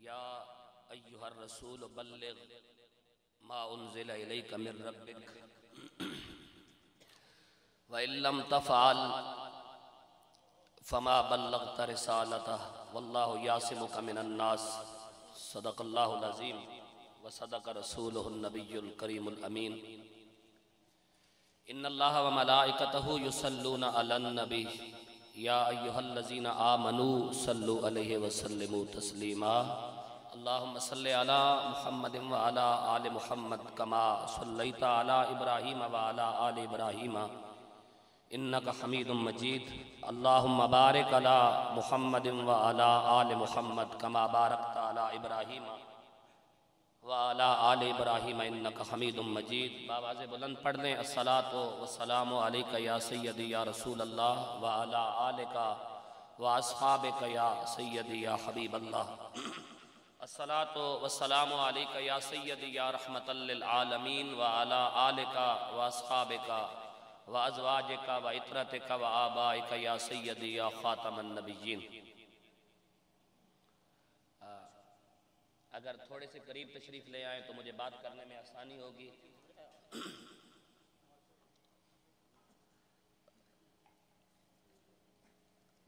یا ایہا الرسول بلغ ما انزل الیک من ربک وَإِن لَّمْ تَفْعَلْ فَمَا بَلَّغْتَ رِسَالَتَهُ وَاللَّهُ يَعْصِمُكَ مِنَ النَّاسِ صدق اللہ العظیم وصدق رسولہ النبی الکریم الامین ان اللہ وملائکتہ یصلون علی النبی یا ایہا الذین آمنوا صلوا علیہ وسلموا تسلیما اللہم صلی علی محمد وعلی آل محمد کما صلیت علی ابراہیم وعلی آل ابراہیم انکا حمید مجید اللہم بارک علی محمد وعلی آل محمد کما بارکت علی ابراہیم وعلی آل ابراہیم انکا حمید مجید بآواز بلند پڑھ لیں الصلاۃ والسلام علیکہ یا سیدی یا رسول اللہ وعلی آلکہ واصحابکہ یا سیدی یا حبیب اللہ الصلاۃ والسلام علیکہ یا سیدی یا رحمت للعالمین وعلی آلکہ واصحابکہ وازواجکہ وعطرتکہ وآبائکہ یا سیدی یا خاتم النبیین اگر تھوڑے سے قریب تشریف لے آئیں تو مجھے بات کرنے میں آسانی ہوگی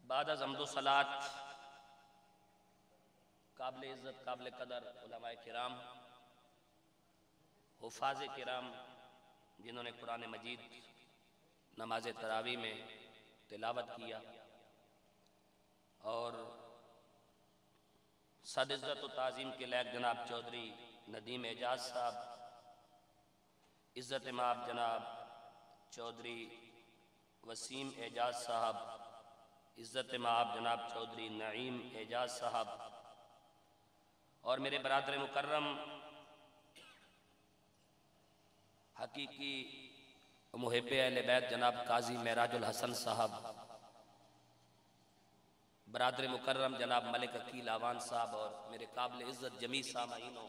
بعد از حمد و صلاۃ قابل عزت قابل قدر علماء کرام حفاظ کرام جنہوں نے قرآن مجید نماز تراویح میں تلاوت کیا اور صد عزت و تعظیم کے لائق جناب چودھری ندیم اعجاز صاحب عزت مآب جناب چودھری وسیم اعجاز صاحب عزت مآب جناب چودھری نعیم اعجاز صاحب اور میرے برادر مکرم حقیقی محب اہل بیت جناب قاضی معراج الحسن صاحب برادر مکرم جناب ملک عقیل آوان صاحب اور میرے قابل عزت جمیع سامعین و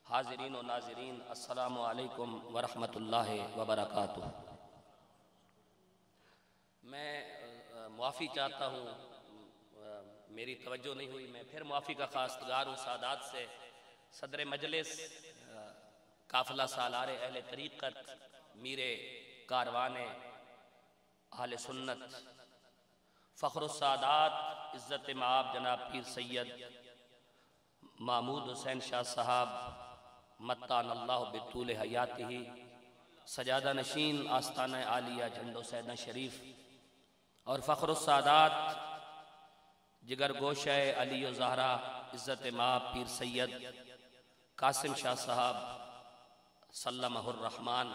حاضرین و ناظرین السلام علیکم ورحمۃ اللہ وبرکاتہ میں معافی چاہتا ہوں میری توجہ نہیں ہوئی میں پھر معافی کا خواستگار ہوں سادات سے صدر مجلس قافلہ سالار اہل طریقت میر کاروان اہل سنت فخر السادات عزت مآب جناب پیر سید محمود حسین شاہ صاحب متان اللہ بطول حیاتہ سجادہ نشین آستانہ عالیہ جھنڈو سیدہ شریف اور فخر السادات جگر گوشہ علی و زہرہ عزت مآب پیر سید قاسم شاہ صاحب سلمہ الرحمن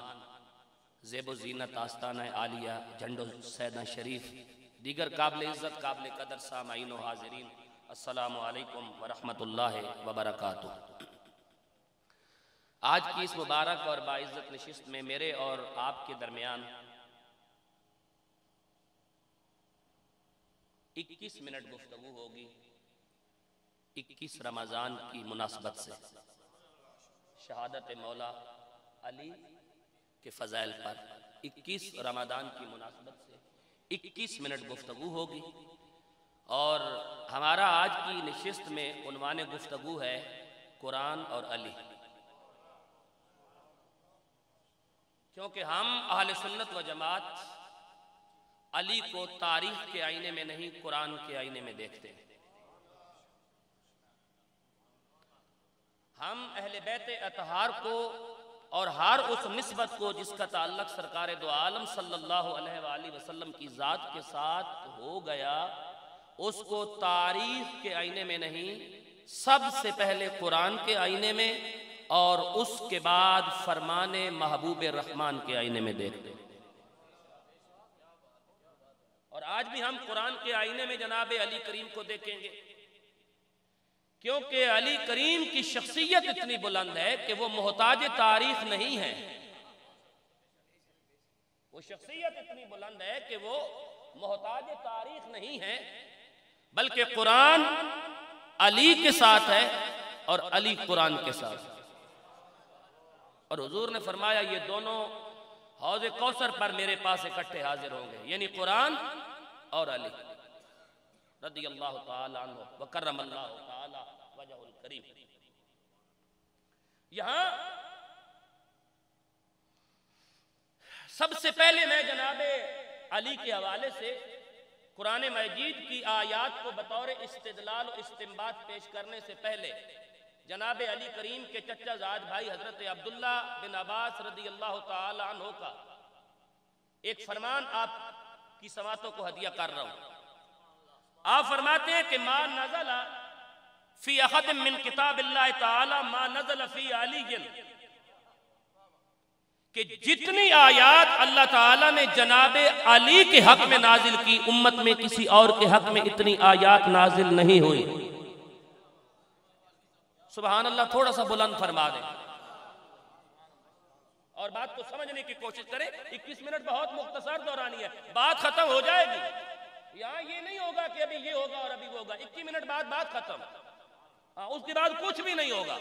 زیب و زینت آستانہ عالیہ جھنڈو سیدہ شریف دیگر قابل عزت قابل قدر سامعین و حاضرین السلام علیکم ورحمۃ اللہ وبرکاتہ آج کی اس مبارک اور باعزت نشست میں میرے اور آپ کے درمیان 21 منٹ گفتگو ہوگی 21 رمضان کی مناسبت سے شہادت مولا علی کے فضائل پر 21 رمضان کی مناسبت سے 21 منٹ گفتگو ہوگی اور ہمارا آج کی نشست میں عنوان گفتگو ہے قرآن اور علی کیونکہ ہم اہل سنت و جماعت علی کو تاریخ کے آئینے میں نہیں قرآن کے آئینے میں دیکھتے ہیں ہم اہل بیت اطہار کو اور ہر اس نسبت کو جس کا تعلق سرکار دو عالم صلی اللہ علیہ وآلہ وسلم کی ذات کے ساتھ ہو گیا اس کو تاریخ کے آئینے میں نہیں سب سے پہلے قرآن کے آئینے میں اور اس کے بعد فرمان محبوب رحمان کے آئینے میں دیکھتے اور آج بھی ہم قرآن کے آئینے میں جناب علی کریم کو دیکھیں گے کیونکہ علی کریم کی شخصیت اتنی بلند ہے کہ وہ محتاج تاریخ نہیں ہے وہ شخصیت اتنی بلند ہے کہ وہ محتاج تاریخ نہیں ہے بلکہ قرآن علی کے ساتھ ہے اور علی قرآن کے ساتھ اور حضور نے فرمایا یہ دونوں حوض کوثر پر میرے پاس اکٹھے حاضر ہوں گے یعنی قرآن اور علی رضی اللہ تعالیٰ عنہ وکرم اللہ تعالیٰ وجہ الکریم۔ یہاں سب سے پہلے میں جناب علی کے حوالے سے قرآن مجید کی آیات کو بطور استدلال و استنباط پیش کرنے سے پہلے جناب علی کریم کے چچا زاد بھائی حضرت عبداللہ بن عباس رضی اللہ تعالی عنہ کا ایک فرمان آپ کی سماعتوں کو ہدیہ کر رہا ہوں۔ آپ فرماتے ہیں کہ ما نزل فی احد من کتاب اللہ تعالی ما نزل فی علی، کہ جتنی آیات اللہ تعالیٰ نے جناب علی کے حق میں نازل کی، امت میں کسی اور کے حق میں اتنی آیات نازل نہیں ہوئی۔ سبحان اللہ، تھوڑا سا بلند فرما دیں اور بات کو سمجھنے کی کوشش کریں۔ 21 منٹ بہت مختصر دورانی ہے، بات ختم ہو جائے گی۔ یہاں یہ نہیں ہوگا کہ ابھی یہ ہوگا اور ابھی وہ ہوگا، 21 منٹ بعد بات ختم، اس کے بعد کچھ بھی نہیں ہوگا۔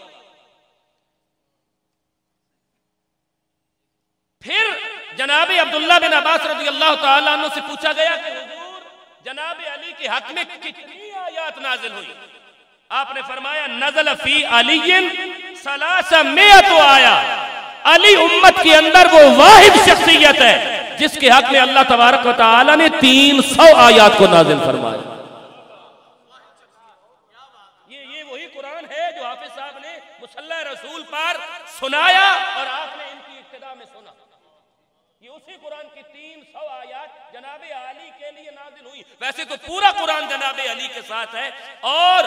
پھر جناب عبداللہ بن عباس رضی اللہ تعالیٰ عنہ سے پوچھا گیا کہ حضور جناب علی کے حق میں کتنی آیات نازل ہوئی؟ آپ نے فرمایا نزل فی علی 300 آیات۔ علی امت کے اندر وہ واحد شخصیت ہے جس کے حق میں اللہ تبارک و تعالیٰ نے 300 آیات کو نازل فرمایا۔ یہ وہی قرآن ہے جو حافظ صاحب نے مصلی رسول پر سنایا اور آپ نے ان کی ابتدا میں سنا۔ یہ اسی قرآن کی 300 آیات جناب علی کے لیے نازل ہوئی۔ ویسے تو پورا قرآن جناب علی کے ساتھ ہے اور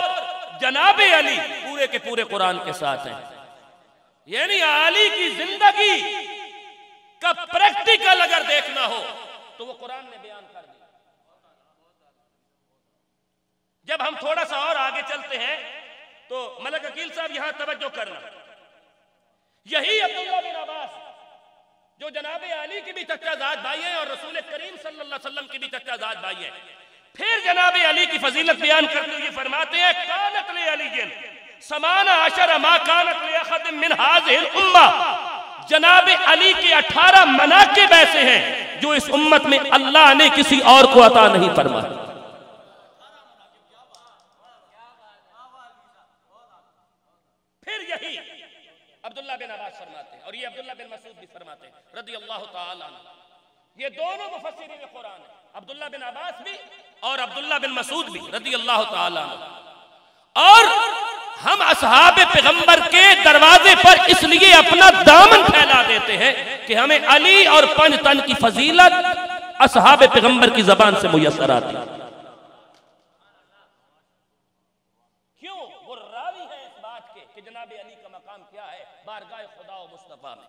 جناب علی پورے کے پورے قرآن کے ساتھ ہیں، یعنی علی کی زندگی کا پریکٹیکل اگر دیکھنا ہو تو وہ قرآن نے بیان کر دیا۔ جب ہم تھوڑا سا اور آگے چلتے ہیں تو ملک عقیل صاحب یہاں توجہ کرنا، یہی عبداللہ بن عباس جو جناب علی کی بھی چچا زاد بھائی ہیں اور رسول کریم صلی اللہ علیہ وسلم کی بھی چچا زاد بھائی ہیں، پھر جناب علی کی فضیلت بیان کرتے ہوئے فرماتے ہیں کانت لعلی 18 ما کانت لاحد من هذه الامہ، جناب علی کے 18 مناقب ایسے ہیں جو اس امت میں اللہ نے کسی اور کو عطا نہیں فرمایا۔ پھر یہی عبداللہ بن عباس فرماتے ہیں اور یہ عبداللہ بن مسعود بھی فرماتے ہیں رضی اللہ تعالی عنہ۔ یہ دونوں مفسرین قرآن ہیں، عبداللہ بن عباس بھی اور عبداللہ بن مسعود بھی رضی اللہ تعالی عنہ۔ اور ہم اصحاب پیغمبر کے دروازے پر اس لیے اپنا دامن پھیلا دیتے ہیں کہ ہمیں علی اور 5 تن کی فضیلت اصحاب پیغمبر کی زبان سے میسر آتی ہے۔ کیوں؟ وہ راوی ہے اس بات کے کہ جناب علی کا مقام کیا ہے بارگاہ خدا و مصطفیٰ میں۔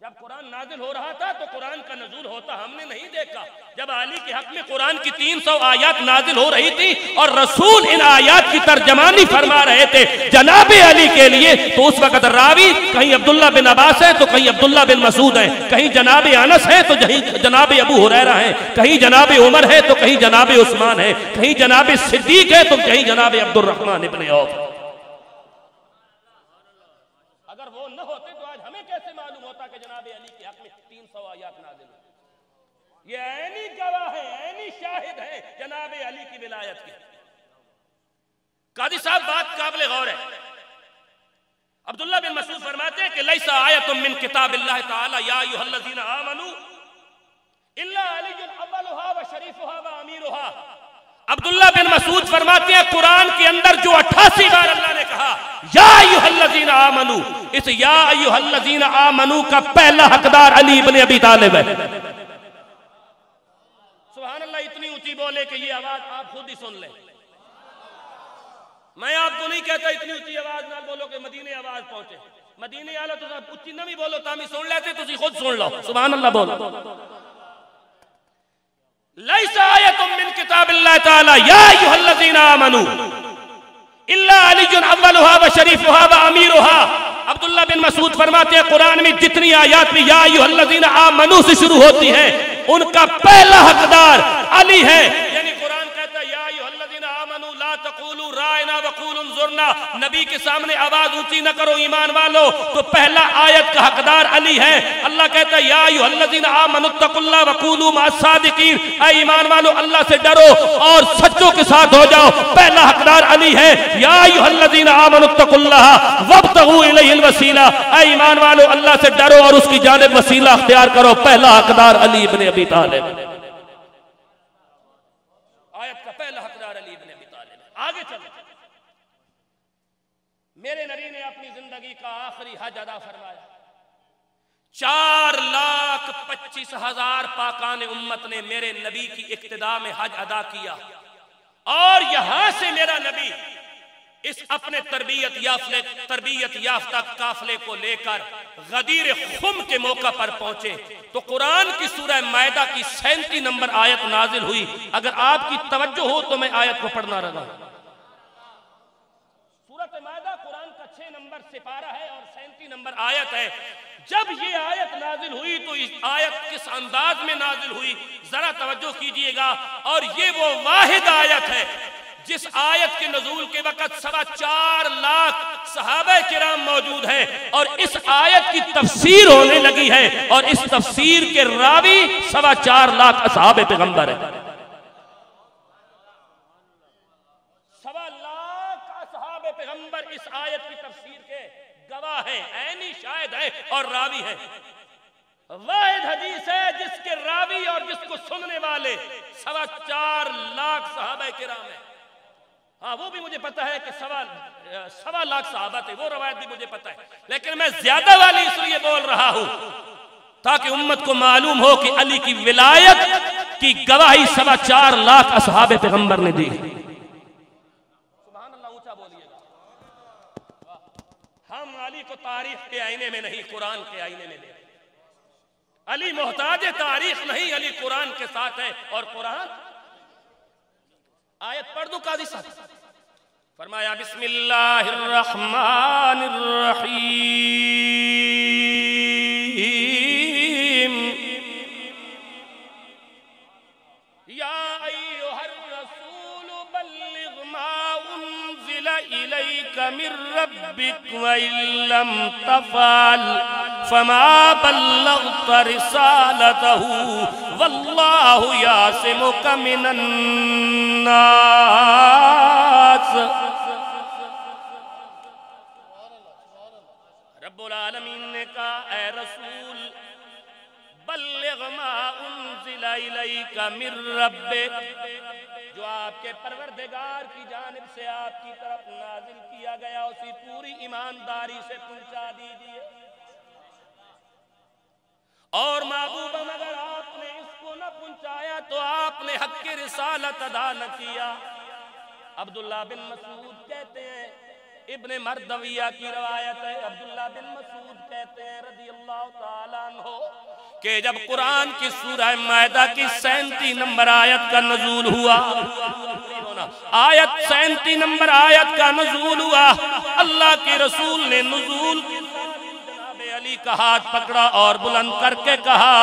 جب قرآن نازل ہو رہا تھا تو قرآن کا نزول ہوتا ہم نے نہیں دیکھا۔ جب علی کے حق میں قرآن کی 300 آیات نازل ہو رہی تھی اور رسول ان آیات کی ترجمانی فرما رہے تھے جناب علی کے لیے، تو اس وقت راوی کہیں عبداللہ بن عباس ہے تو کہیں عبداللہ بن مسعود ہیں، کہیں جناب انس ہے تو کہیں جناب ابو ہریرہ ہیں، کہیں جناب عمر ہے تو کہیں جناب عثمان ہے، کہیں جناب صدیق ہے تو کہیں جناب عبد الرحمن ابن عوف۔ اگر وہ نہ ہوتے تو آج ہمیں کیسے معلوم ہوتا کہ جناب علی کے حق میں 300 آیات نازل ہوئی؟ یہ عینی گواہ ہے، عینی شاہد ہے جناب علی کی ولایت کی۔ قاضی صاحب بات قابل غور ہے۔ عبداللہ بن مسعود فرماتے ہیں کہ لیس آیت من کتاب اللہ تعالی یا ایھا الذین آمنوا الا علی اولھا و شریفھا و امیرھا۔ عبداللہ بن مسعود فرماتے ہیں قرآن کے اندر جو 88 بار اللہ نے کہا یا ایھا الذین آمنوا، اس یا ایھا الذین آمنوا کا پہلا حقدار علی بن ابی طالب ہے۔ سبحان اللہ، اتنی اونچی بولے کہ یہ آواز آپ خود ہی سن لیں۔ میں آپ کو نہیں کہتا اتنی اونچی آواز نہ بولو کہ مدینے آواز پہنچے، مدینے آلو تو اونچی نہ بھی بولو تامی سن لیتے، تسی خود سن لو۔ سبحان اللہ بولو۔ لیس آیت من کتاب اللہ تعالی یا ایھا الذین آمنوا الا علی اولھا و شریفھا و امیرھا۔ عبداللہ بن مسعود فرماتے ہیں قرآن میں جتنی آیات میں یا ایھا الذین آمنوا سے شروع ہوتی ہیں ان کا پہلا حقدار علی ہے۔ یعنی قرآن کہتا ہے یا ایھا الذین آمنوا لا تقولوا رائنا وقولوا انظرنا، نبی کے سامنے آواز اونچی نہ کرو ایمان والو. تو پہلا آیت کا حقدار علی ہے. اللہ کہتا ہے یا ایھا الذین آمنوا اتقوا اللہ وکونوا مع الصادقین، اے ایمان والو اللہ سے ڈرو اور سچوں کے ساتھ ہو جاؤ. پہلا حقدار علی ہے. یا ایھا الذین آمنوا اتقوا اللہ وابتغوا الیہ الوسیلہ، اے ایمان والو اللہ سے ڈرو اور اس کی جانب وسیلہ اختیار کرو. پہلا حقدار علی ابن ابی طالب. آیت کا پہلا حقدار علی ابن ابی طالب. آگے چلو. میرے نبی نے اپنی زندگی کا آخری حج ادا فرمایا. 4,25,000 پاکان امت نے میرے نبی کی اقتداء میں حج ادا کیا. اور یہاں سے میرا نبی اس اپنے تربیت یافتہ قافلے کو لے کر غدیر خم کے موقع پر پہنچے تو قرآن کی سورہ مائدہ کی 37 نمبر آیت نازل ہوئی. اگر آپ کی توجہ ہو تو میں آیت کو پڑھنا رہا ہوں. سورہ مائدہ قرآن کا 6 نمبر سپارہ ہے اور 37 نمبر آیت ہے. جب یہ آیت نازل ہوئی تو اس آیت کس انداز میں نازل ہوئی ذرا توجہ کیجئے گا. اور یہ وہ واحد آیت ہے جس آیت کے نزول کے وقت 4.25 لاکھ صحابہ کرام موجود ہیں اور اس آیت کی تفسیر ہونے لگی ہے اور اس تفسیر کے راوی 4.25 لاکھ اصحاب پیغمبر ہیں. 1.25 لاکھ اصحاب پیغمبر اس آیت کی تفسیر کے گواہ ہیں، عینی شاہد ہیں اور راوی ہیں. واحد حدیث ہے جس کے راوی اور جس کو سننے والے 4.25 لاکھ صحابہ کرام ہیں. ہاں وہ بھی مجھے پتا ہے کہ 1.25 لاکھ صحابہ تھے، وہ روایت بھی مجھے پتا ہے، لیکن میں زیادہ والی اس لیے بول رہا ہوں تاکہ امت کو معلوم ہو کہ علی کی ولایت کی گواہی 4.25 لاکھ اصحاب پیغمبر نے دی. سبحان اللہ، اونچا بولیے گا. ہم علی کو تاریخ کے آئینے میں نہیں قرآن کے آئینے میں لے. علی محتاج تاریخ نہیں، علی قرآن کے ساتھ ہے. اور قرآن آیت پڑھ دوں قاضی صاحب. فرمایا بسم اللہ الرحمن الرحیم یا ایھا الرسول بلغ ما انزل الیک من ربک وان لم تفعل فما بلغت رسالته واللہ یعصمک من الناس. رب العالمین نے کہا اے رسول بلغ ما انزل الیک من ربک، جو آپ کے پروردگار کی جانب سے آپ کی طرف نازل کیا گیا اسی پوری ایمانداری سے پہنچا دیجئے. اور محبوباً اگر آپ نے اس کو نہ پہنچایا تو آپ نے حق کی رسالت ادا نہ کیا. عبداللہ بن مسعود کہتے ہیں، ابن مردویہ کی روایت ہے، عبداللہ بن مسعود کہتے ہیں رضی اللہ تعالیٰ عنہ کہ جب قرآن کی سورہ مائدہ کی 37 نمبر آیت کا نزول ہوا، آیت 37 نمبر آیت کا نزول ہوا، اللہ کے رسول نے نزول علی کا ہاتھ پکڑا اور بلند کر کے کہا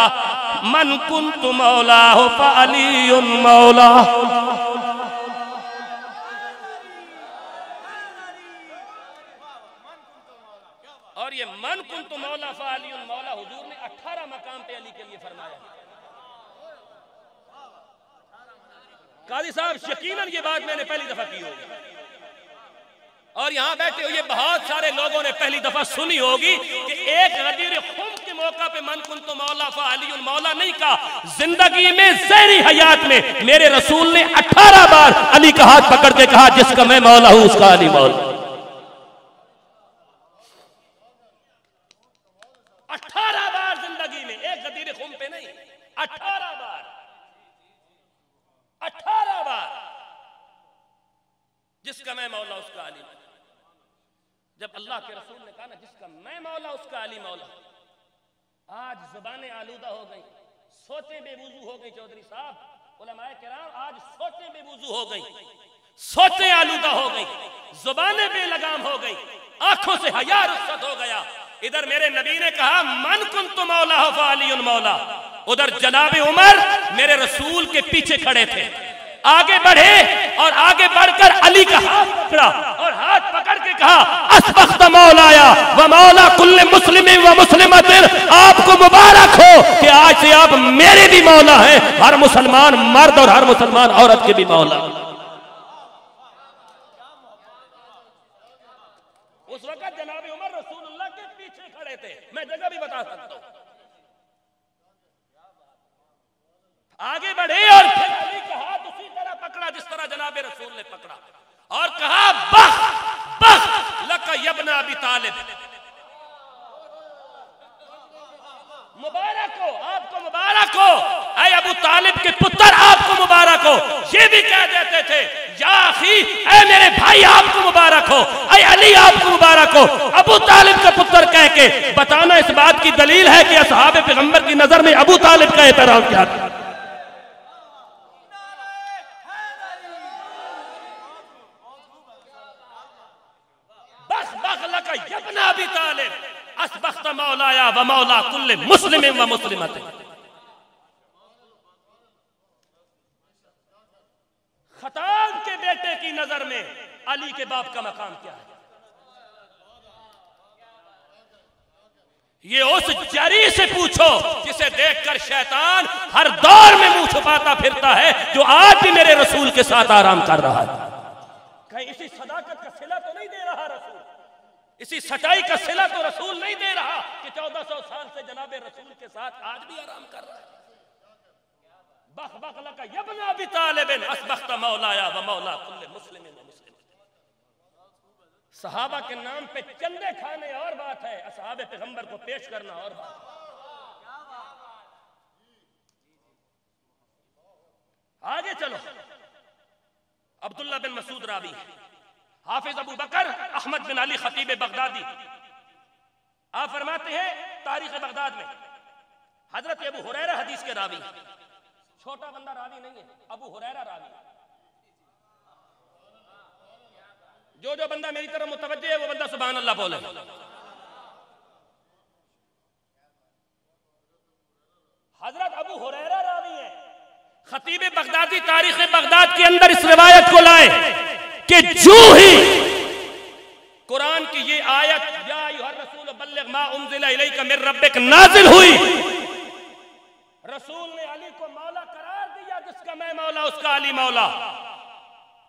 من کنت مولاہ فعلی مولا. اور یہ من کنت مولا فعلی مولا حضور نے 18 مقام پہ علی کے لیے فرمایا. قاضی صاحب یقیناً یہ بات میں نے پہلی دفعہ کی ہوگی اور یہاں بیٹھے ہوئے بہت سارے لوگوں نے پہلی دفعہ سنی ہوگی کہ ایک غدیر خم کے موقع پہ من کنت مولا فعلی مولا نہیں کہا. زندگی میں ظاہری حیات میں میرے رسول نے 18 بار علی کا ہاتھ پکڑ کے کہا جس کا میں مولا ہوں اس کا علی مولا. 18 بار زندگی میں، ایک غدیر خم پہ نہیں، 18 بار 18 بار جس کا میں مولا اس کا علی مولا. جب اللہ کے رسول نے کہا نا جس کا میں مولا اس کا علی مولا، آج زبانیں آلودہ ہو گئی، سوچیں بے وضو ہو گئی. چودھری صاحب، علماء کرام، آج سوچیں بے وضو ہو گئی، سوچیں آلودہ ہو گئی، زبانیں بے لگام ہو گئی، آنکھوں سے حیا رخصت ہو گیا. ادھر میرے نبی نے کہا من کنت مولا فعلی مولا، ادھر جناب عمر میرے رسول کے پیچھے کھڑے تھے آگے بڑھے اور آگے بڑھ کر علی کا ہاتھ پکڑا اور ہاتھ پکڑ کے کہا اسبغت مولایا و مولا کل مسلم و مسلمت، آپ کو مبارک ہو کہ آج سے آپ میرے بھی مولا ہیں، ہر مسلمان مرد اور ہر مسلمان عورت کے بھی مولا۔ اس وقت جناب عمر رسول اللہ کے پیچھے کھڑے تھے، میں جگہ بھی بتا سکتا ہوں۔ آگے بڑھے اور پھر علی کا ہاتھ اسی طرح پکڑا جس طرح جناب رسول نے پکڑا اور کہا بخ بخ لک ابن ابی طالب، مبارک ہو آپ کو، مبارک ہو اے ابو طالب کے پتر، آپ کو مبارک ہو۔ یہ بھی کہہ دیتے تھے یا اخی، اے میرے بھائی آپ کو مبارک ہو، اے علی آپ کو مبارک ہو۔ ابو طالب کا پتر کہہ کے بتانا اس بات کی دلیل ہے کہ اصحاب پیغمبر کی نظر میں ابو طالب کا احترام کیا تھا۔ ابن ابی طالب اسبغت مولایا و مولا کل مسلم و مسلمت۔ خطاب کے بیٹے کی نظر میں علی کے باپ کا مقام کیا ہے؟ یہ اس جری سے پوچھو جسے دیکھ کر شیطان ہر دور میں منہ چھپاتا پھرتا ہے، جو آج بھی میرے رسول کے ساتھ آرام کر رہا ہے۔ کہیں اسی صداقت کا صلہ تو نہیں دے رہا رسول، اسی سچائی کا صلہ تو رسول نہیں دے رہا کہ 1400 سال سے جناب رسول کے ساتھ آج بھی آرام کر رہا ہے۔ بخ بخ لک ابن ابی طالب اسبغت مولایا و مولا کل مسلم و مسلم۔ صحابہ کے نام پہ چندے کھانے اور بات ہے، اصحاب پیغمبر کو پیش کرنا اور بات ہے۔ آگے چلو، عبداللہ بن مسعود راوی، حافظ ابو بکر احمد بن علی خطیب بغدادی، آپ فرماتے ہیں تاریخ بغداد میں حضرت ابو ہریرہ حدیث کے راوی، چھوٹا بندہ راوی نہیں ہے، ابو ہریرہ راوی۔ جو بندہ میری طرف متوجہ ہے وہ بندہ سبحان اللہ بولے۔ حضرت ابو ہریرہ راوی ہے، خطیب بغدادی تاریخ بغداد کے اندر اس روایت کو لائے کہ جو ہی قرآن کی یہ آیت یا ایھا الرسول بلغ ما انزل الیک من ربک نازل ہوئی، رسول نے علی کو مولا قرار دیا، جس کا میں مولا اس کا علی مولا۔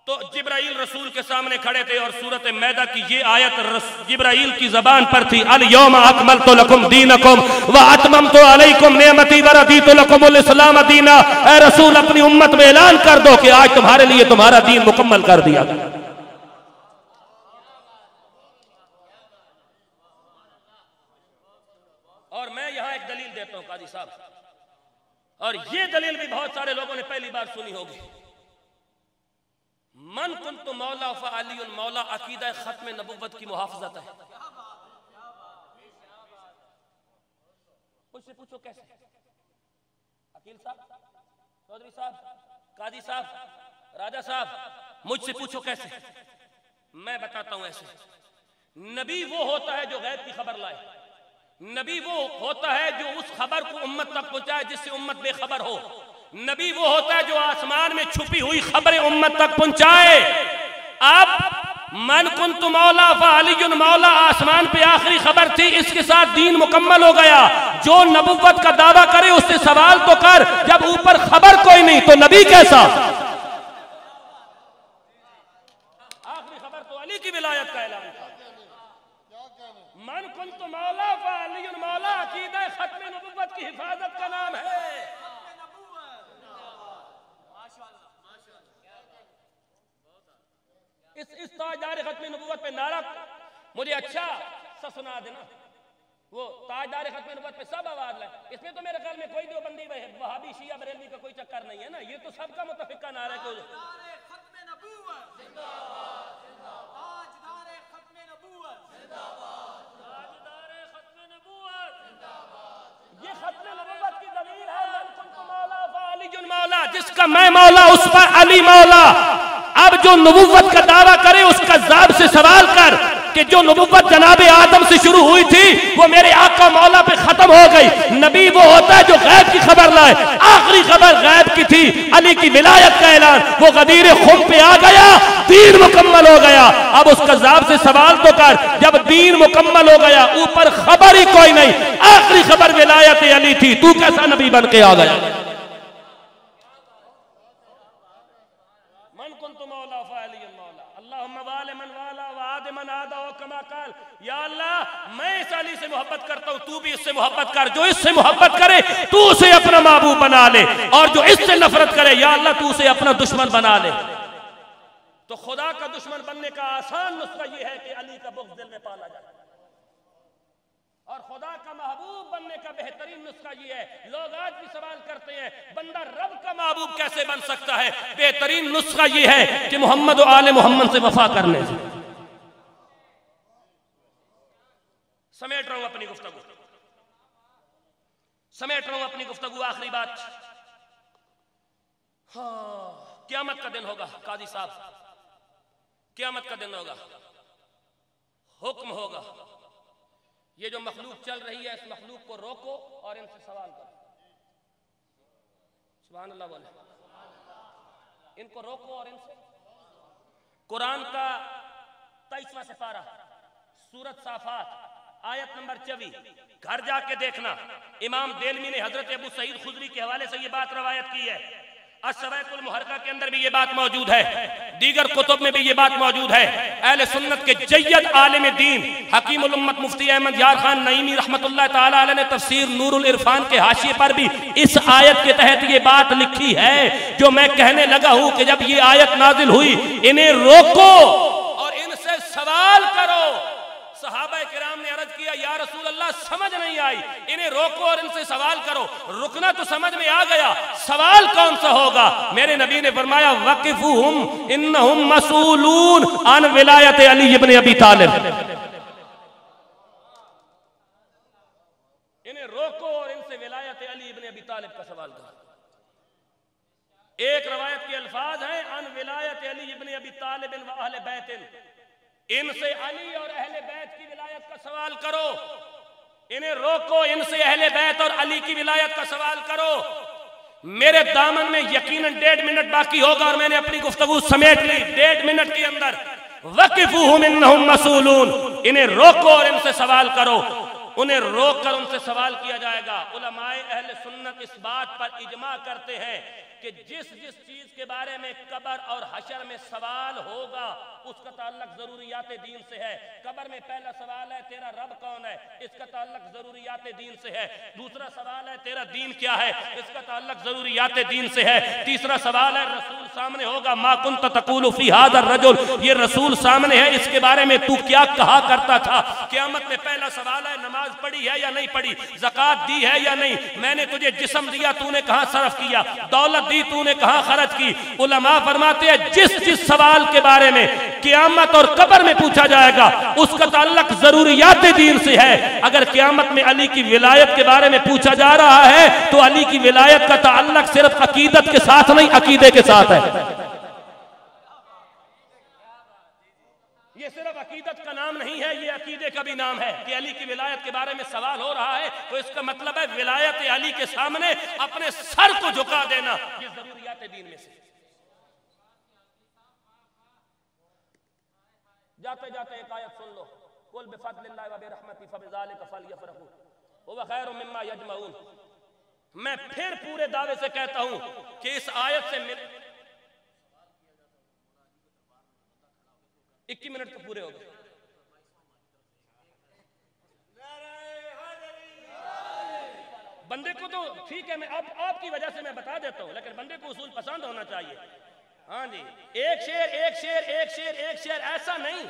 تو جبرائیل رسول کے سامنے کھڑے تھے اور سورۃ مائدہ کی یہ آیت جبرائیل کی زبان پر تھی، الیوم اکملت لکم دینکم واتممت علیکم نعمتی ورضیت لکم الاسلام دینا۔ اے رسول اپنی امت میں اعلان کر دو کہ آج تمہارے لیے تمہارا دین مکمل کر دیا۔ اور میں یہاں ایک دلیل دیتا ہوں قاضی صاحب، اور یہ دلیل بھی بہت سارے لوگوں نے پہلی بار سنی ہوگی۔ من کنت مولا فعلی مولا عقیدہ ختم نبوت کی محافظت ہے۔ مجھ سے پوچھو کیسے؟ عقیل صاحب، چودھری صاحب، قاضی صاحب، راجہ صاحب، مجھ سے پوچھو کیسے؟ میں بتاتا ہوں ایسے۔ نبی وہ ہوتا ہے جو غیب کی خبر لائے، نبی وہ ہوتا ہے جو اس خبر کو امت تک پہنچائے جس سے امت بے خبر ہو، نبی وہ ہوتا ہے جو آسمان میں چھپی ہوئی خبریں امت تک پہنچائے۔ اب من کنت مولا فعلی مولا آسمان پہ آخری خبر تھی، اس کے ساتھ دین مکمل ہو گیا۔ جو نبوت کا دعویٰ کرے اس سے سوال تو کر، جب اوپر خبر کوئی نہیں تو نبی کیسا؟ آخری خبر تو علی کی ولایت کا اعلان تھا۔ من کنت مولا فعلی مولا عقیدہ ختم نبوت کی حفاظت کا نام ہے۔ اس تاجدار ختم نبوت پہ نعرہ مجھے اچھا سا سنا دینا، وہ تاجدار ختم نبوت پہ سب آواز لائے۔ اس میں تو میرے خیال میں کوئی دیوبندی وہابی شیعہ بریلوی کا کوئی چکر نہیں ہے نا، یہ تو سب کا متفقہ نعرہ ہے کہ ختم نبوت زندہ باد، تاجدار ختم نبوت زندہ باد، تاجدار ختم نبوت زندہ باد۔ یہ ختم نبوت کی دلیل ہے من کنت مولا فعلی مولا، جس کا میں مولا اس پر علی مولا۔ اب جو نبوت کا دعویٰ کرے اس کذاب سے سوال کر کہ جو نبوت جناب آدم سے شروع ہوئی تھی وہ میرے آقا مولا پہ ختم ختم ہو گئی. نبی وہ ہوتا ہے جو غیب کی خبر لائے. آخری خبر غیب کی تھی, علی کی ولایت کا اعلان. وہ غدیر خم پہ آ گیا, دین مکمل ہو گیا. اب اس کذاب سے سوال تو کر, جب دین مکمل ہو گیا اوپر خبر ہی کوئی نہیں, آخری خبر ولایت علی تھی, تو کیسا نبی بن کے آ گیا؟ من کنت مولا فعلی مولا اللہم وال من والا وعاد من عادا کما قال. یا اللہ میں اس علی سے محبت کرتا ہوں, تو بھی اس سے محبت کر. جو اس سے محبت کرے تو اسے اپنا محبوب بنا لے, اور جو اس سے نفرت کرے یا اللہ تو اسے اپنا دشمن بنا لے. تو خدا کا دشمن بننے کا آسان نسخہ یہ ہے کہ علی کا بغض دل میں پالا جائے, اور خدا کا محبوب بننے کا بہترین نسخہ یہ ہے. لوگ آج بھی سوال کرتے ہیں بندہ رب کا محبوب کیسے بن سکتا ہے؟ بہترین نسخہ یہ ہے کہ محمد و آل محمد سے وفا کرنے سے. سمیٹ رہا ہوں اپنی گفتگو, سمیٹ رہا ہوں اپنی گفتگو. آخری بات, قیامت کا دن ہوگا قاضی صاحب, قیامت کا دن ہوگا, حکم ہوگا. یہ جو مخلوق چل رہی ہے اس مخلوق کو روکو اور ان سے سوال کرو. سبحان اللہ بولے. ان کو روکو اور ان سے. قرآن کا 23واں سپارہ سورۃ صافات آیت نمبر 24, گھر جا کے دیکھنا. امام دیلمی نے حضرت ابو سعید خدری کے حوالے سے یہ بات روایت کی ہے. السوائق المحرقہ کے اندر بھی یہ بات موجود ہے, دیگر کتب میں بھی یہ بات موجود ہے. اہل سنت کے جید عالم دین حکیم الامت مفتی احمد یار خان نعیمی رحمت اللہ تعالی علیہ نے تفسیر نور العرفان کے حاشیے پر بھی اس آیت کے تحت یہ بات لکھی ہے جو میں کہنے لگا ہوں کہ جب یہ آیت نازل ہوئی انہیں روکو اور ان سے سوال کرو. صحابہ کرام نے عرض کیا یا رسول اللہ سمجھ نہیں آئی, انہیں روکو اور ان سے سوال کرو. رکنا تو سمجھ میں آ گیا, سوال کون سا ہوگا؟ میرے نبی نے فرمایا وقفوہم انہم مسئولون عن ولایت علی ابن ابی طالب. انہیں روکو اور ان سے ولایت علی ابن ابی طالب کا سوال کرو. ایک روایت کے الفاظ ہیں عن ولایت علی ابن ابی طالب و اہل بیت, ان سے علی اور اہل بیت کی ولایت کا سوال کرو. انہیں روکو, ان سے اہل بیت اور علی کی ولایت کا سوال کرو. میرے دامن میں یقیناً 1.5 منٹ باقی ہوگا اور میں نے اپنی گفتگو سمیٹ لی 1.5 منٹ کے اندر. وقفوہم انہم مسئولون, انہیں روکو اور ان سے سوال کرو. انہیں روک کر ان سے سوال کیا جائے گا. علماء اہل سنت اس بات پر اجماع کرتے ہیں کہ جس چیز کے بارے میں قبر اور حشر میں سوال ہوگا اس کا تعلق ضروریات دین سے ہے. قبر میں پہلا سوال ہے تیرا رب کون ہے, اس کا تعلق ضروریات دین سے ہے. دوسرا سوال ہے تیرا دین کیا ہے, اس کا تعلق ضروریات دین سے ہے. تیسرا سوال ہے رسول سامنے ہوگا, ما کنت تقول فی ھذا الرجل, یہ رسول سامنے ہے اس کے بارے میں تو کیا کہا کرتا تھا. قیامت میں پہلا سوال ہے نماز پڑھی ہے یا نہیں پڑھی, زکوٰۃ دی ہے یا نہیں, میں نے تجھے جسم دیا تو نے کہاں صرف کیا, دولت دی تو نے کہاں خرچ کی. علماء فرماتے ہیں جس سوال کے بارے میں قیامت اور قبر میں پوچھا جائے گا اس کا تعلق ضروریات دین سے ہے. اگر قیامت میں علی کی ولایت کے بارے میں پوچھا جا رہا ہے تو علی کی ولایت کا تعلق صرف عقیدت کے ساتھ نہیں عقیدے کے ساتھ ہے. یہ صرف عقیدت کا نام نہیں ہے, یہ عقیدے کا بھی نام ہے کہ علی کی ولایت کے بارے میں سوال ہو رہا ہے تو اس کا مطلب ہے ولایت علی کے سامنے اپنے سر کو جھکا دینا, یہ ضروریات دین میں سے. جاتے جاتے ایک آیت سن لو, قل بفضل اللہ وبرحمتہ فبذلک فلیفرحوا ھو خیر مما یجمعون. میں پھر پورے دعوے سے کہتا ہوں کہ اس آیت سے 21 منٹ تو پورے ہو گئے. بندے کو تو ٹھیک ہے, میں آپ کی وجہ سے میں بتا دیتا ہوں, لیکن بندے کو اصول پسند ہونا چاہیے. ہاں جی, ایک شیر ایسا نہیں,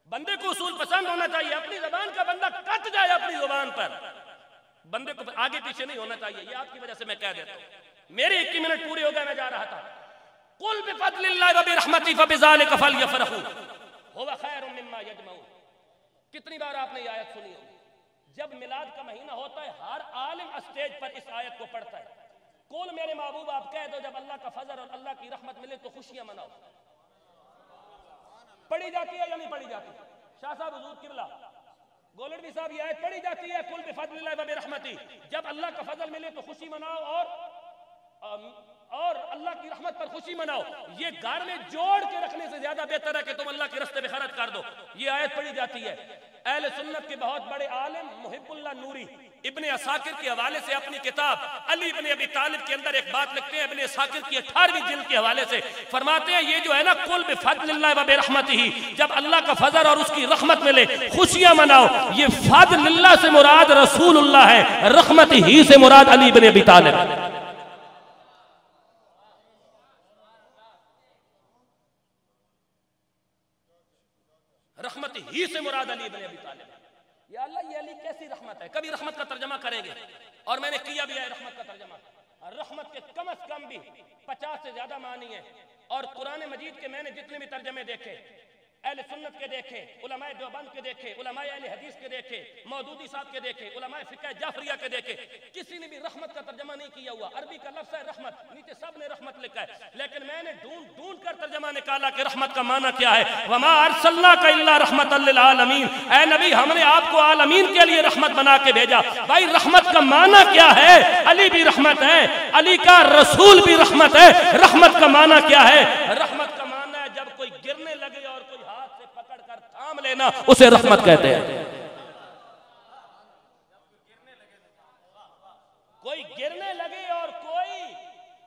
بندے کو اصول پسند ہونا چاہیے. اپنی زبان کا بندہ کٹ جائے اپنی زبان پر, بندے کو آگے پیچھے نہیں ہونا چاہیے. یہ آپ کی وجہ سے میں کہہ دیتا ہوں. میرے 21 منٹ پورے ہو گئے, میں جا رہا تھا. قل بفضل اللہ وبرحمتہ فبذلک فلیفرحوا ھو خیر مما یجمعون. کتنی بار آپ نے یہ آیت سنی ہوگی. جب میلاد کا مہینہ ہوتا ہے ہر عالم اسٹیج پر اس آیت کو پڑھتا ہے. قول میرے محبوب آپ کہہ دو جب اللہ کا فضل اور اللہ کی رحمت ملے تو خوشیاں مناؤ. پڑھی جاتی ہے یا نہیں پڑھی جاتی؟ شاہ صاحب حضور قبلہ گولڑوی صاحب یہ آیت پڑھی جاتی ہے قل بفضل اللہ و برحمتہ، جب اللہ کا فضل ملے تو خوشی مناؤ اور اللہ کی رحمت پر خوشی مناؤ، یہ گھر میں جوڑ کے رکھنے سے زیادہ بہتر ہے کہ تم اللہ کے راستے میں خرچ کر دو. یہ آیت پڑھی جاتی ہے. اہل سنت کے بہت بڑے عالم محب اللہ نوری ابن عساکر کے حوالے سے اپنی کتاب علی ابن ابی طالب کے اندر ایک بات لکھتے ہیں، ابن عساکر کی 18ویں جلد کے حوالے سے فرماتے ہیں یہ جو ہے نا قل بفضل اللہ و برحمتہ، جب اللہ کا فضل اور اس کی رحمت ملے خوشیاں مناؤ، یہ فضل اللہ سے مراد رسول اللہ ہے، رحمت ہی سے مراد علی ابن ابی طالب. رحمت ہی سے مراد علی ابن ابی طالب. یا اللہ یہ علی کیسی رحمت ہے؟ کبھی رحمت کا ترجمہ کریں گے اور میں نے کیا بھی ہے رحمت کا ترجمہ. رحمت کے کم از کم بھی 50 سے زیادہ معنی ہیں، اور قرآن مجید کے میں نے جتنے بھی ترجمے دیکھے، اہل سنت کے دیکھے، علماء دیوبند کے دیکھے، علماء اہل حدیث کے دیکھے، مودودی صاحب کے دیکھے، علماء فقہ جعفریہ کے دیکھے، کسی نے بھی رحمت کا ترجمہ نہیں کیا ہوا. عربی کا لفظ ہے رحمت، نیچے سب نے رحمت لکھا ہے، لیکن میں نے ڈھونڈ کر ترجمہ نکالا کہ رحمت کا معنی کیا ہے. وما ارسلناک الا رحمتا للعالمین، اے نبی ہم نے آپ کو عالمین کے لیے رحمت بنا کے بھیجا. بھائی رحمت کا معنی کیا ہے؟ علی بھی رحمت ہے، علی کا رسول بھی رحمت ہے. رحمت کا معنی کیا ہے؟ رحمت کا معنی ہے جب کوئی گرنے لگے اور کوئی ہاتھ سے پکڑ کر تھام لینا، اسے رحمت کہتے ہیں. کوئی گرنے لگے اور کوئی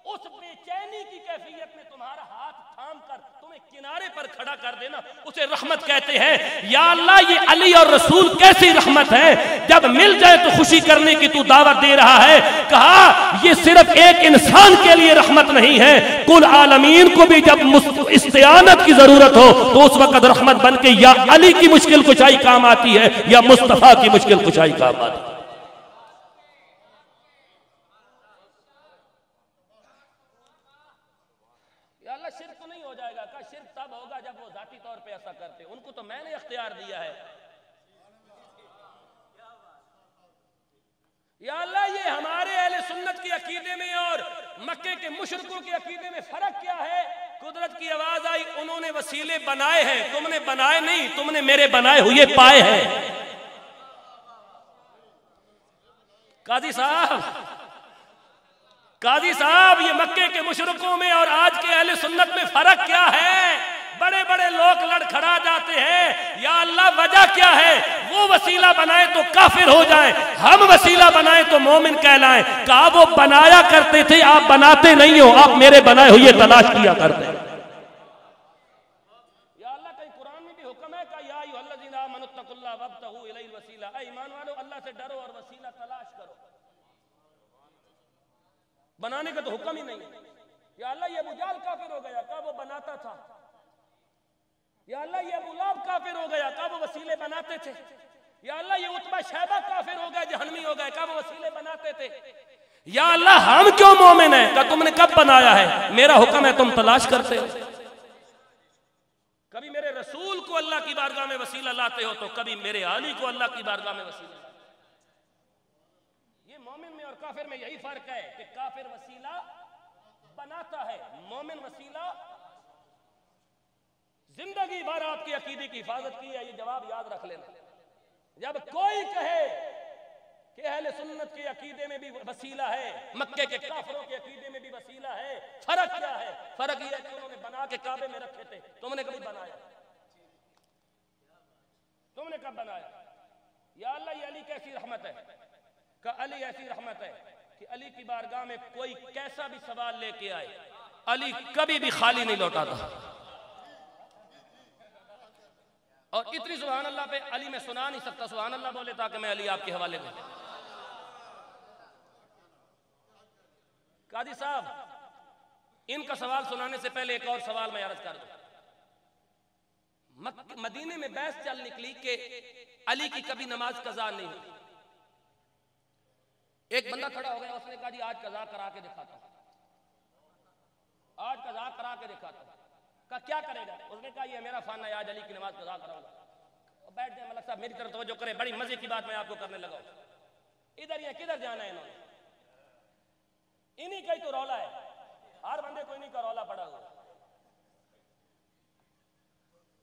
اس بے چینی کی کیفیت میں تمہارا ہاتھ تھام کر تمہیں کنارے پر کھڑا کر دینا، اسے رحمت کہتے ہیں. یا اللہ یہ علی اور رسول کیسی رحمت ہے، جب مل جائے تو خوشی کرنے کی تو دعوت دے رہا ہے. کہا یہ صرف ایک انسان کے لیے رحمت نہیں ہے، کل عالمین کو بھی جب استعانت کی ضرورت ہو تو اس وقت رحمت بن کے یا علی کی مشکل کشائی کام آتی ہے یا مصطفیٰ کی مشکل کشائی کام آتی ہے. شرک تو نہیں ہو جائے گا؟ کہ شرک تب ہوگا جب وہ ذاتی طور پہ ایسا کرتے. ان کو تو میں نے اختیار دیا ہے. یا اللہ یہ ہمارے اہل سنت کے عقیدے میں اور مکے کے مشرکوں کے عقیدے میں فرق کیا ہے؟ قدرت کی آواز آئی انہوں نے وسیلے بنائے ہیں، تم نے بنائے نہیں، تم نے میرے بنائے ہوئے پائے ہیں. قاضی صاحب یہ مکے کے مشرکوں میں اور آج کے اہل سنت میں فرق کیا ہے؟ بڑے بڑے لوگ لڑکھڑا جاتے ہیں، یا اللہ وجہ کیا ہے؟ وہ وسیلہ بنائے تو کافر ہو جائیں، ہم وسیلہ بنائے تو مومن کہلائیں. کہا وہ بنایا کرتے تھے، آپ بناتے نہیں ہو، آپ میرے بنائے ہوئے تلاش کیا کرتے ہیں. یا اللہ کہیں قرآن میں بھی حکم ہے کہ یا ایھا الذین آمنوا اتقوا اللہ وابتغوا الیہ الوسیلہ، اے ایمان والو اللہ سے ڈرو اور وسیلہ تلاش کرو. بنانے کا تو حکم ہی نہیں. یا اللہ یہ ابو جہل کافر ہو گیا، کہا وہ بناتا تھا. یا اللہ یہ ابو لہب کافر ہو گیا، کہا وہ وسیلے بناتے تھے. یا اللہ یہ عتبہ شیبہ کافر ہو گئے، جہنمی ہو گئے، کہا وہ وسیلے بناتے تھے. یا اللہ ہم کیوں مومن ہیں؟ کہا تم نے کب بنایا ہے؟ میرا حکم ہے تم تلاش کرتے ہو. کبھی میرے رسول کو اللہ کی بارگاہ میں وسیلہ لاتے ہو تو کبھی میرے علی کو اللہ کی بارگاہ میں وسیلہ. یہ مومن میں اور کافر میں یہی فرق ہے کہ کافر وسیلہ بناتا ہے، مومن وسیلہ. زندگی بھر آپ کی عقیدے کی حفاظت کی ہے، یہ جواب یاد رکھ لینا. جب کوئی کہے کہ اہل سنت کے عقیدے میں بھی وسیلہ ہے، مکے کے کافروں کے عقیدے میں بھی وسیلہ ہے، فرق کیا ہے؟ فرق یہ ہے کہ انہوں نے بنا کے کعبے میں رکھے تھے، تم نے کبھی بنایا؟ تم نے کب بنایا؟ یا اللہ یہ علی کیسی رحمت ہے؟ کہ علی ایسی رحمت ہے کہ علی کی بارگاہ میں کوئی کیسا بھی سوال لے کے آئے علی کبھی بھی خالی نہیں لوٹاتا. اور اتنی سبحان اللہ پہ علی میں سنا نہیں سکتا، سبحان اللہ بولے تاکہ میں علی آپ کے حوالے دوں. قاضی صاحب ان کا سوال سنانے سے پہلے ایک اور سوال میں عرض کر دوں. مدینے میں بحث چل نکلی کہ علی کی کبھی نماز قضا نہیں ہوئی. ایک بندہ کھڑا ہو گیا، اس نے کہا جی آج قضا کرا کے دکھاتا ہوں، آج قضا کرا کے دکھاتا ہوں. کہا کیا کرے گا؟ اس نے کہا یہ میرا فن ہے، آج علی کی نماز قضا کراؤں گا. بیٹھ جائیں ملک صاحب، میری طرف توجہ کریں، بڑی مزے کی بات میں آپ کو کرنے لگا ہوں. ادھر یہ کدھر جانا ہے؟ انہوں نے انہی کا ہی تو رولا ہے، ہر بندے کو انہی کا رولا پڑا ہوا،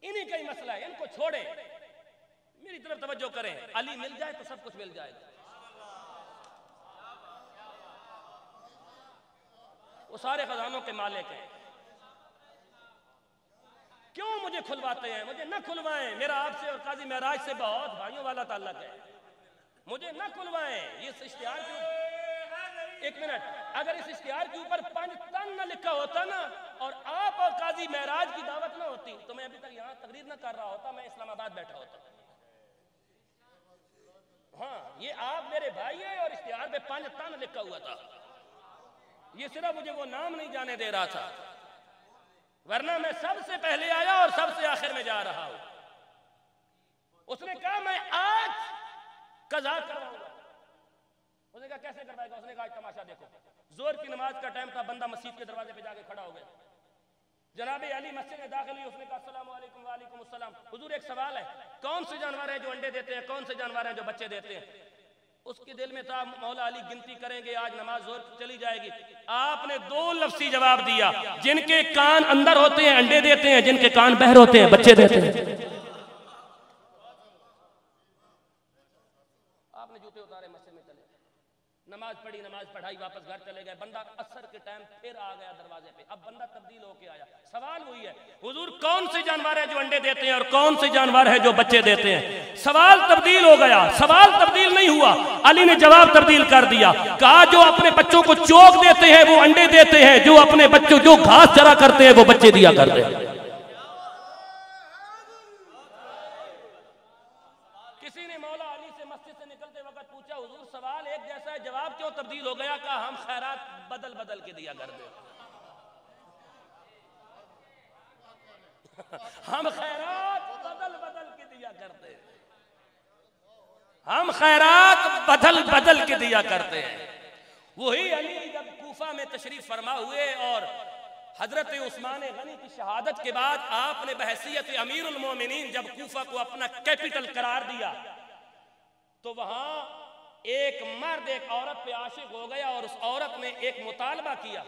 انہی کا ہی مسئلہ ہے، ان کو چھوڑے. میری طرف توجہ کریں، علی مل جائے تو سب کچھ مل جائے گا. وہ سارے خزانوں کے مالک ہیں. کیوں مجھے کھلواتے ہیں؟ مجھے نہ کھلوائیں. میرا آپ سے اور قاضی معراج سے بہت بھائیوں والا تعلق ہے. مجھے نہ کھلوائیں. یہ اشتہار کے ایک منٹ، اگر اس اشتہار کے اوپر 5 طن نہ لکھا ہوتا نا اور آپ اور قاضی معراج کی دعوت نہ ہوتی تو میں ابھی تک یہاں تقریر نہ کر رہا ہوتا، میں اسلام آباد بیٹھا ہوتا. ہاں، یہ آپ میرے بھائی ہیں اور اشتہار پہ 5 طن لکھا ہوا تھا. یہ صرف مجھے وہ نام نہیں جانے دے رہا تھا، ورنہ میں سب سے پہلے آیا اور سب سے آخر میں جا رہا ہوں. اس نے کہا میں آج قضا کرواؤں گا. اس نے کہا کیسے کروائے گا؟ اس نے کہا آج تماشا دیکھو. زور کی نماز کا ٹائم تھا، بندہ مسجد کے دروازے پہ جا کے کھڑا ہو گیا. جناب علی مسجد میں داخل ہوئی. اس نے کہا السلام علیکم. وعلیکم السلام. حضور ایک سوال ہے، کون سے جانور ہیں جو انڈے دیتے ہیں؟ کون سے جانور ہیں جو بچے دیتے ہیں؟ اس کے دل میں تھا مولا علی گنتی کریں گے، آج نماز زور چلی جائے گی. آپ نے 2 لفظی جواب دیا، جن کے کان اندر ہوتے ہیں انڈے دیتے ہیں، جن کے کان باہر ہوتے ہیں بچے دیتے ہیں. آپ نے جوتے اتارے، مسجد میں چلے، نماز پڑھی، نماز پڑھائی، واپس گھر چلے گئے. بندہ عصر کے ٹائم پھر آ گیا دروازے پہ. اب بندہ تبدیل ہو کے آیا. سوال وہی ہے، حضور کون سے جانور ہیں جو انڈے دیتے ہیں اور کون سے جانور ہیں جو بچے دیتے ہیں؟ سوال تبدیل ہو گیا. سوال تبدیل نہیں ہوا، علی نے جواب تبدیل کر دیا. کہا جو اپنے بچوں کو چوک دیتے ہیں وہ انڈے دیتے ہیں، جو اپنے بچوں جو گھاس چرا کرتے ہیں وہ بچے دیا کرتے ہیں. کسی نے مولا علی سے مسجد سے نکلتے وقت پوچھا حضور سوال ایک جیسا ہے، جواب کیوں تبدیل ہو گیا؟ کہا ہم خیرات بدل بدل کے دیا کرتے ہیں. ہم خیرات بدل بدل کے دیا کرتے ہیں. ہم خیرات بدل بدل کے دیا کرتے ہیں. وہی علی جب کوفہ میں تشریف فرما ہوئے اور حضرت عثمان غنی کی شہادت کے بعد آپ نے بحیثیت امیر المومنین جب کوفہ کو اپنا کیپٹل قرار دیا تو وہاں ایک مرد ایک عورت پہ عاشق ہو گیا اور اس عورت نے ایک مطالبہ کیا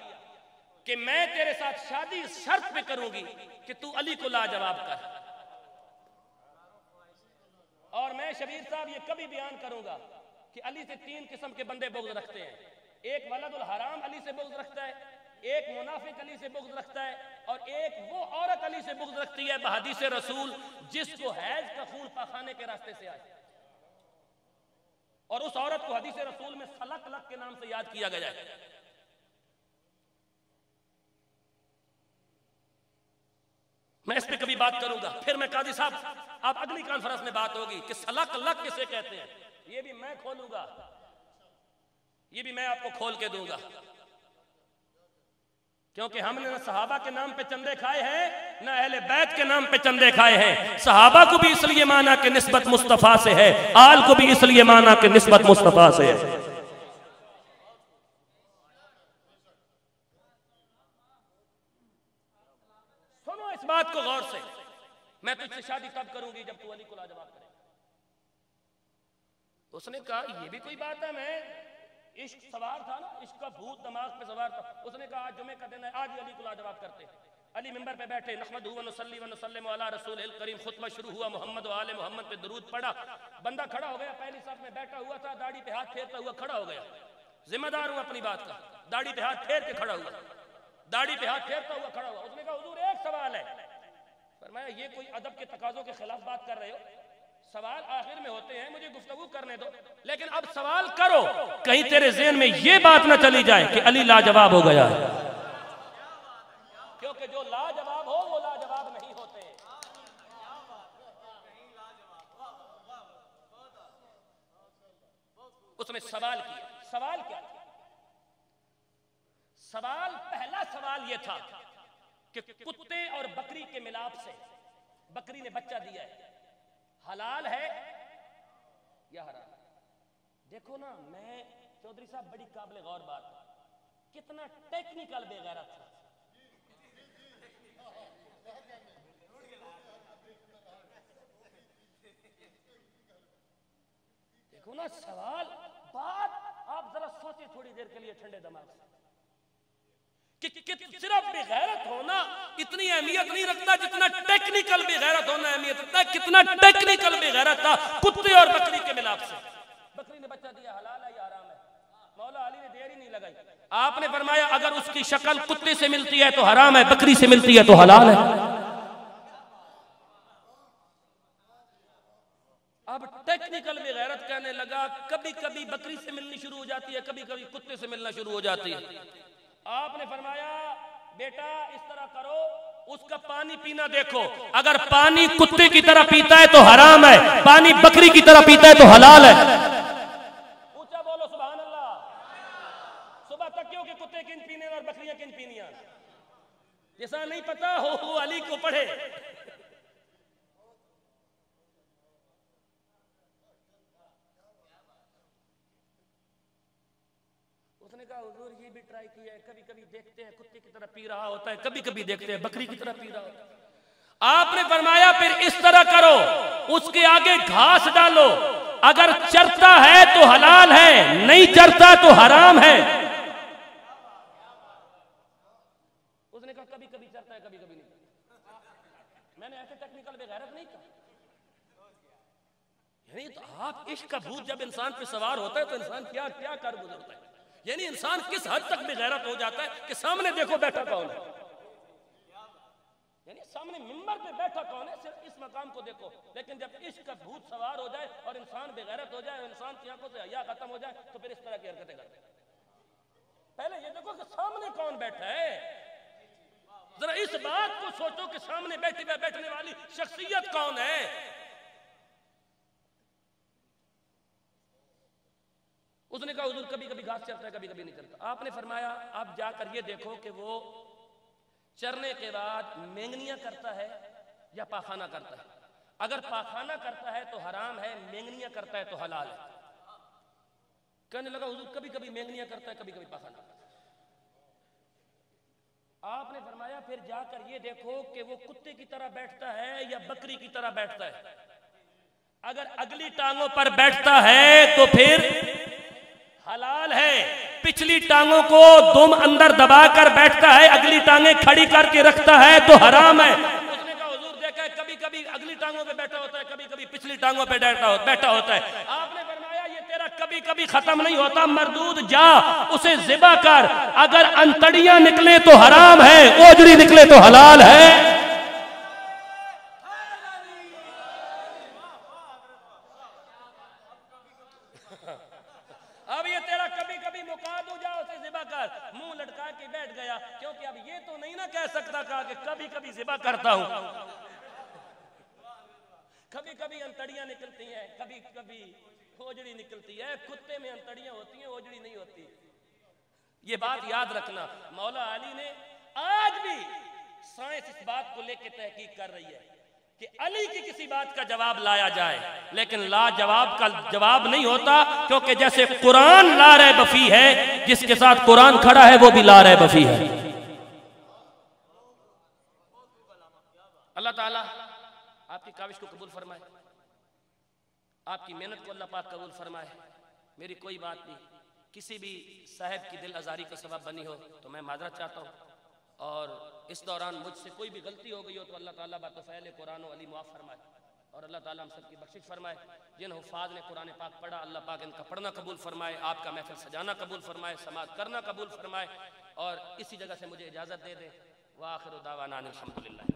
کہ میں تیرے ساتھ شادی اس شرط پہ کروں گی کہ تو علی کو لاجواب کر. اور میں شبیر صاحب یہ کبھی بیان کروں گا کہ علی سے 3 قسم کے بندے بغض رکھتے ہیں. ایک ولد الحرام علی سے بغض رکھتا ہے، ایک منافق علی سے بغض رکھتا ہے، اور ایک وہ عورت علی سے بغض رکھتی ہے بحدیث رسول جس کو حیض کا خون پاخانے کے راستے سے آئے. اور اس عورت کو حدیث رسول میں سلک لک کے نام سے یاد کیا گیا ہے. میں اس پہ کبھی بات کروں گا. پھر میں قاضی صاحب آپ اگلی کانفرنس میں بات ہوگی کہ سلک لک کسے کہتے ہیں، یہ بھی میں کھولوں گا، یہ بھی میں آپ کو کھول کے دوں گا. کیونکہ ہم نے نہ صحابہ کے نام پہ چندے کھائے ہیں نہ اہل بیت کے نام پہ چندے کھائے ہیں. صحابہ کو بھی اس لیے مانا کہ نسبت مصطفیٰ سے ہے، آل کو بھی اس لیے مانا کہ نسبت مصطفیٰ سے ہے. سنو اس بات کو غور سے، میں تجھ سے شادی تب کروں گی جب تو علی کو لاجواب کرے. اس نے کہا یہ بھی کوئی بات ہے، میں عشق سوار تھا نا، عشق کا بھوت دماغ پہ سوار تھا. اس نے کہا آج جمعے کا دن ہے، آج ہی علی کو لاجواب کرتے. علی منبر پہ بیٹھے، نحمدہ و نصلی و نسلم علی رسول الکریم، خطبہ شروع ہوا، محمد و آل محمد پہ درود پڑھا. بندہ کھڑا ہو گیا، پہلی صف میں بیٹھا ہوا تھا، داڑھی پہ ہاتھ پھیرتا ہوا کھڑا ہو گیا. ذمہ دار ہوں اپنی بات کا. داڑھی پہ ہاتھ پھیر کے کھڑا ہوا، داڑھی پہ ہاتھ پھیرتا ہوا کھڑا ہوا. اس نے کہا حضور ایک سوال ہے. فرمایا یہ کوئی ادب کے تقاضوں کے خلاف بات کر رہے ہو؟ سوال آخر میں ہوتے ہیں، مجھے گفتگو کرنے دو، لیکن اب سوال کرو، کہیں تیرے ذہن میں یہ بات نہ چلی جائے کہ علی لاجواب ہو گیا ہے. کیونکہ جو لاجواب ہو وہ لاجواب نہیں ہوتے. اس نے سوال کیا. سوال کیا تھا؟ سوال پہلا سوال یہ تھا کہ کتے اور بکری کے ملاپ سے بکری نے بچہ دیا ہے، حلال ہے یا حرام؟ دیکھو نا، میں چودھری صاحب بڑی قابل غور بات ہے، کتنا ٹیکنیکل بے غیرت تھا. دیکھو نا سوال، بات آپ ذرا سوچیں تھوڑی دیر کے لیے ٹھنڈے دماغ سے کہ کہ صرف بے غیرت ہونا اتنی اہمیت نہیں رکھتا جتنا ٹیکنیکل بے غیرت ہونا اہمیت رکھتا ہے. کتنا ٹیکنیکل بے غیرت تھا کتے اور بکری کے ملاپ سے. بکری نے بچہ دیا حلال ہے یا حرام ہے؟ مولا علی نے دیر ہی نہیں لگائی. آپ نے فرمایا اگر اس کی شکل کتے سے ملتی ہے تو حرام ہے, بکری سے ملتی ہے تو حلال ہے. اب ٹیکنیکل بے غیرت کہنے لگا کبھی کبھی بکری سے ملنی شروع ہو جاتی ہے, کبھی کبھی کتے سے ملنا شروع ہو جاتی ہے. آپ نے فرمایا بیٹا اس طرح کرو, اس کا پانی پینا دیکھو, اگر پانی کتے کی طرح پیتا ہے تو حرام ہے, پانی بکری کی طرح پیتا ہے تو حلال ہے. اونچا بولو سبحان اللہ. صبح تک کیوں کہ کتے کن پینے اور بکریاں کن پینیاں, جیسا نہیں پتا ہو علی کو پڑھے. اس نے کہا حضور یہ بھی ٹرائی کیا ہے, کبھی کبھی دیکھتے ہیں کتے کی طرح پی رہا ہوتا ہے, کبھی کبھی دیکھتے ہیں بکری کی طرح پی رہا ہوتا ہے. آپ نے فرمایا پھر اس طرح کرو, اس کے آگے گھاس ڈالو, اگر چرتا ہے تو حلال ہے, نہیں چرتا تو حرام ہے. اس نے کہا کبھی کبھی چرتا ہے کبھی کبھی نہیں. میں نے ایسے ٹیکنیکل بے غیرت نہیں کہا. یعنی تو آپ عشق کا بھوت جب انسان پہ سوار ہوتا ہے تو انسان کیا کیا کر گزرتا ہے. یعنی انسان کس حد تک بے غیرت ہو جاتا ہے کہ سامنے دیکھو بیٹھا کون ہے, یعنی سامنے منبر پہ بیٹھا کون ہے صرف اس مقام کو دیکھو. لیکن جب عشق کا بھوت سوار ہو جائے اور انسان بے غیرت ہو جائے, انسان کی آنکھوں سے حیا ختم ہو جائے, تو پھر اس طرح کی حرکتیں کرتے ہیں. پہلے یہ دیکھو کہ سامنے کون بیٹھا ہے, ذرا اس بات کو سوچو کہ سامنے بیٹھنے والی شخصیت کون ہے. اس نے کہا حضور کبھی کبھی گھاس چرتا ہے کبھی کبھی نہیں چرتا. آپ نے فرمایا اب جا کر یہ دیکھو کہ وہ چرنے کے بعد مینگنیاں کرتا ہے یا پاخانہ کرتا ہے. اگر پاخانہ کرتا ہے تو حرام ہے, مینگنیاں کرتا ہے تو حلال ہے. کہنے لگا حضور کبھی کبھی مینگنیاں کرتا ہے کبھی کبھی پاخانہ کرتا ہے. آپ نے فرمایا پھر جا کر یہ دیکھو کہ وہ کتے کی طرح بیٹھتا ہے یا بکری کی طرح بیٹھتا ہے. اگر اگلی ٹانگوں پر بیٹھتا ہے تو پھر حلال ہے, پچھلی ٹانگوں کو دم اندر دبا کر بیٹھتا ہے, اگلی ٹانگیں کھڑی کر کے رکھتا ہے تو حرام ہے. اس نے کہا حضور دیکھا ہے کبھی کبھی اگلی ٹانگوں پہ بیٹھا ہوتا ہے, کبھی کبھی پچھلی ٹانگوں پہ بیٹھا ہوتا ہے. آپ نے فرمایا یہ تیرا کبھی کبھی ختم نہیں ہوتا, مردود جا اسے ذبح کر, اگر انتڑیاں نکلے تو حرام ہے, اوجڑی نکلے تو حلال ہے. اب یہ تیرا کبھی کبھی مکا دو, جا اسے ذبح کر. منہ لٹکا کے بیٹھ گیا, کیونکہ اب یہ تو نہیں نہ کہہ سکتا کہا کہ کبھی کبھی ذبح کرتا ہوں. کبھی کبھی انتڑیاں نکلتی ہیں, کبھی کبھی اوجڑی نکلتی ہے. کتے میں انتڑیاں ہوتی ہیں, اوجڑی نہیں ہوتی. یہ بات یاد رکھنا. مولا علی نے آج بھی سائنس اس بات کو لے کے تحقیق کر رہی ہے کہ علی کی کسی بات کا جواب لایا جائے, لیکن لا جواب کا جواب نہیں ہوتا, کیونکہ جیسے قرآن لا ریب فیہ ہے, جس کے ساتھ قرآن کھڑا ہے وہ بھی لا ریب فیہ ہے. اللہ تعالیٰ آپ کی کاوش کو قبول فرمائے, آپ کی محنت کو اللہ پاک قبول فرمائے. میری کوئی بات نہیں کسی بھی صاحب کی دل آزاری کا سبب بنی ہو تو میں معذرت چاہتا ہوں, اور اس دوران مجھ سے کوئی بھی غلطی ہو گئی ہو تو اللہ تعالیٰ بطفیل قرآن و علی معاف فرمائے, اور اللہ تعالیٰ ہم سب کی بخشش فرمائے. جن حفاظ نے قرآن پاک پڑھا, اللہ پاک ان کا پڑھنا قبول فرمائے, آپ کا محفل سجانا قبول فرمائے, سماعت کرنا قبول فرمائے, اور اسی جگہ سے مجھے اجازت دے دیں. وآخر دعوانا الحمدللہ.